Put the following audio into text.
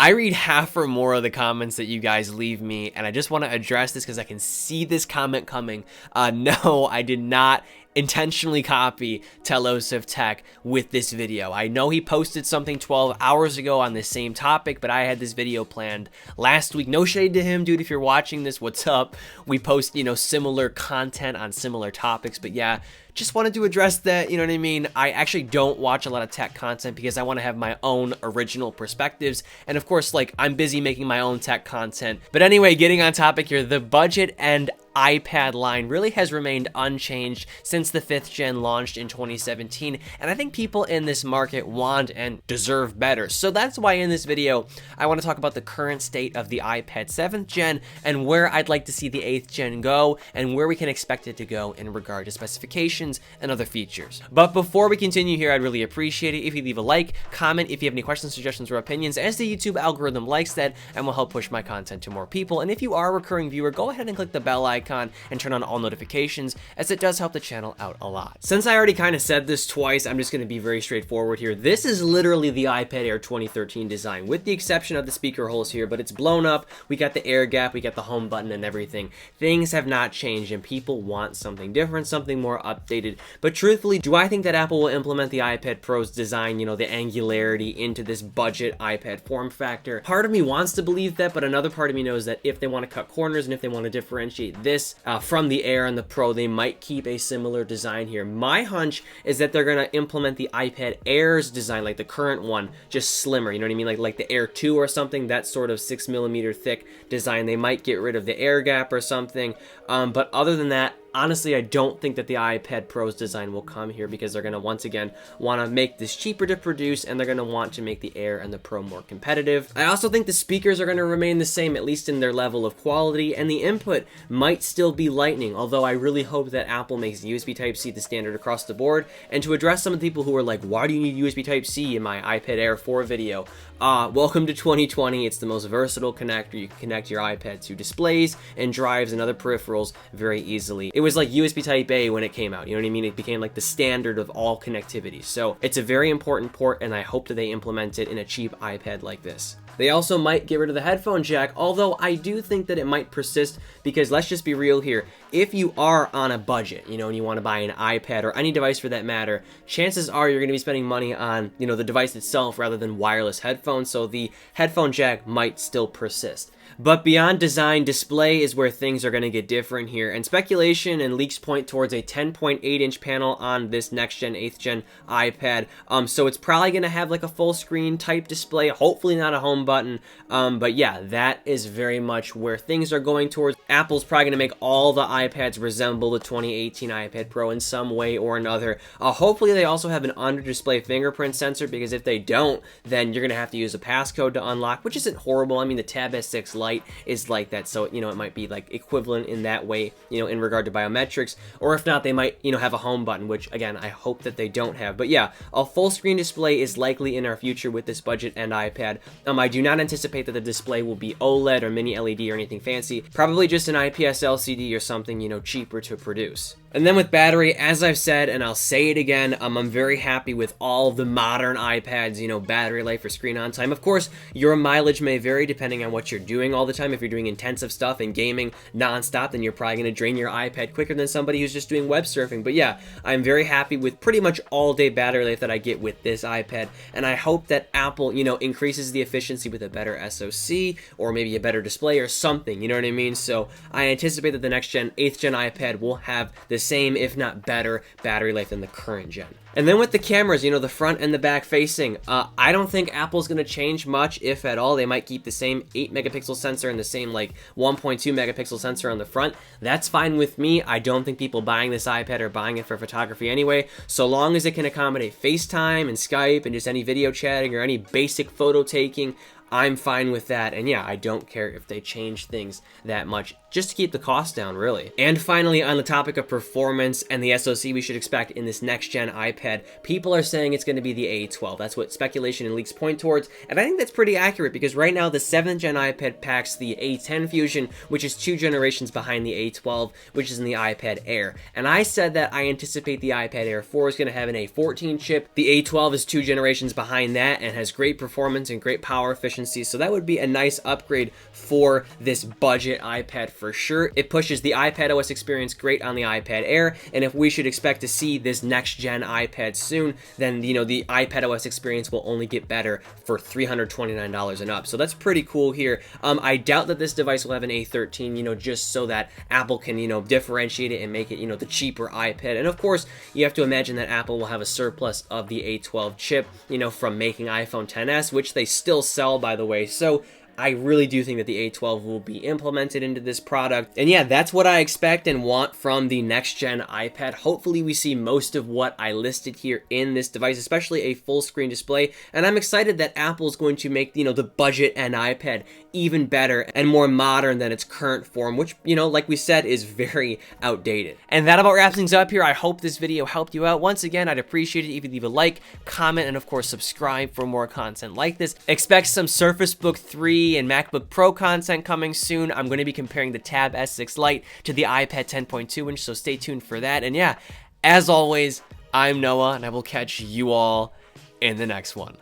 I read half or more of the comments that you guys leave me, and I just want to address this because I can see this comment coming. No, I did not intentionally copy Telos of Tech with this video. I know he posted something 12 hours ago on this same topic, but I had this video planned last week. No shade to him, dude. If you're watching this, what's up? We post, similar content on similar topics, but yeah, just wanted to address that, you know what I mean? I actually don't watch a lot of tech content because I want to have my own original perspectives, and of course, I'm busy making my own tech content. But anyway, getting on topic here, the budget and iPad line really has remained unchanged since the 5th gen launched in 2017, and I think people in this market want and deserve better. So that's why in this video, I want to talk about the current state of the iPad 7th gen and where I'd like to see the 8th gen go and where we can expect it to go in regard to specifications and other features. But before we continue here, I'd really appreciate it if you leave a like, comment if you have any questions, suggestions, or opinions, as the YouTube algorithm likes that and will help push my content to more people. And if you are a recurring viewer, go ahead and click the bell icon and turn on all notifications, as it does help the channel out a lot. Since I already kind of said this twice, I'm just going to be very straightforward here. This is literally the iPad Air 2013 design, with the exception of the speaker holes here, but it's blown up. We got the air gap, we got the home button and everything. Things have not changed, and people want something different, something more updated. But truthfully, do I think that Apple will implement the iPad Pro's design, the angularity into this budget iPad form factor? Part of me wants to believe that, but another part of me knows that if they want to cut corners and if they want to differentiate this from the Air and the Pro, they might keep a similar design here. My hunch is that they're going to implement the iPad Air's design, like the current one, just slimmer, you know what I mean? Like the Air 2 or something, that sort of 6mm thick design. They might get rid of the air gap or something, but other than that, honestly, I don't think that the iPad Pro's design will come here because they're going to, once again, want to make this cheaper to produce, and they're going to want to make the Air and the Pro more competitive. I also think the speakers are going to remain the same, at least in their level of quality, and the input might still be Lightning, although I really hope that Apple makes USB Type-C the standard across the board. And to address some of the people who are like, why do you need USB Type-C in my iPad Air 4 video? Welcome to 2020. It's the most versatile connector. You can connect your iPad to displays and drives and other peripherals very easily. It was like USB Type-A when it came out, you know what I mean? It became like the standard of all connectivity. So it's a very important port, and I hope that they implement it in a cheap iPad like this. They also might get rid of the headphone jack, although I do think that it might persist because let's just be real here. If you are on a budget, and you want to buy an iPad or any device for that matter, chances are you're going to be spending money on, the device itself rather than wireless headphones, so the headphone jack might still persist. But beyond design, display is where things are going to get different here, and speculation and leaks point towards a 10.8-inch panel on this next-gen 8th-gen iPad, so it's probably going to have like a full-screen type display, hopefully not a home button, but yeah, that is very much where things are going towards. Apple's probably going to make all the iPads resemble the 2018 iPad Pro in some way or another. Hopefully they also have an under-display fingerprint sensor, because if they don't, then you're going to have to use a passcode to unlock, which isn't horrible. I mean, the Tab S6 Lite is like that, so it might be like equivalent in that way, in regard to biometrics. Or if not, they might have a home button, which again I hope that they don't have. But yeah, a full screen display is likely in our future with this budget and iPad. I do not anticipate that the display will be OLED or mini LED or anything fancy, probably just an IPS LCD or something cheaper to produce. And then with battery, as I've said, and I'll say it again, I'm very happy with all the modern iPads, battery life or screen on time. Of course, your mileage may vary depending on what you're doing all the time. If you're doing intensive stuff and gaming nonstop, then you're probably going to drain your iPad quicker than somebody who's just doing web surfing. But yeah, I'm very happy with pretty much all day battery life that I get with this iPad. And I hope that Apple, increases the efficiency with a better SoC or maybe a better display or something, you know what I mean? So I anticipate that the next gen, 8th gen iPad will have the same, if not better, battery life than the current gen. And then with the cameras, the front and the back facing, I don't think Apple's going to change much, if at all. They might keep the same 8-megapixel sensor and the same 1.2-megapixel sensor on the front. That's fine with me. I don't think people buying this iPad are buying it for photography anyway, so long as it can accommodate FaceTime and Skype and just any video chatting or any basic photo taking. I'm fine with that, and yeah, I don't care if they change things that much, just to keep the cost down, really. And finally, on the topic of performance and the SoC we should expect in this next-gen iPad, people are saying it's going to be the A12. That's what speculation and leaks point towards, and I think that's pretty accurate, because right now the 7th-gen iPad packs the A10 Fusion, which is 2 generations behind the A12, which is in the iPad Air. And I said that I anticipate the iPad Air 4 is going to have an A14 chip. The A12 is 2 generations behind that and has great performance and great power efficiency efficiency. So that would be a nice upgrade for this budget iPad for sure. It pushes the iPadOS experience great on the iPad Air, and if we should expect to see this next gen iPad soon, then the iPadOS experience will only get better for $329 and up. So that's pretty cool here. I doubt that this device will have an A13, just so that Apple can, differentiate it and make it, the cheaper iPad. And of course, you have to imagine that Apple will have a surplus of the A12 chip, from making iPhone XS, which they still sell, by the way. So I really do think that the A12 will be implemented into this product. And yeah, that's what I expect and want from the next gen iPad. Hopefully we see most of what I listed here in this device, especially a full screen display. And I'm excited that Apple is going to make, the budget end iPad even better and more modern than its current form, which, like we said, is very outdated. And that about wraps things up here. I hope this video helped you out. Once again, I'd appreciate it if you leave a like, comment, and of course, subscribe for more content like this. Expect some Surface Book 3 and MacBook Pro content coming soon. I'm going to be comparing the Tab S6 Lite to the iPad 10.2 inch, so stay tuned for that. And yeah, as always, I'm Noah, and I will catch you all in the next one.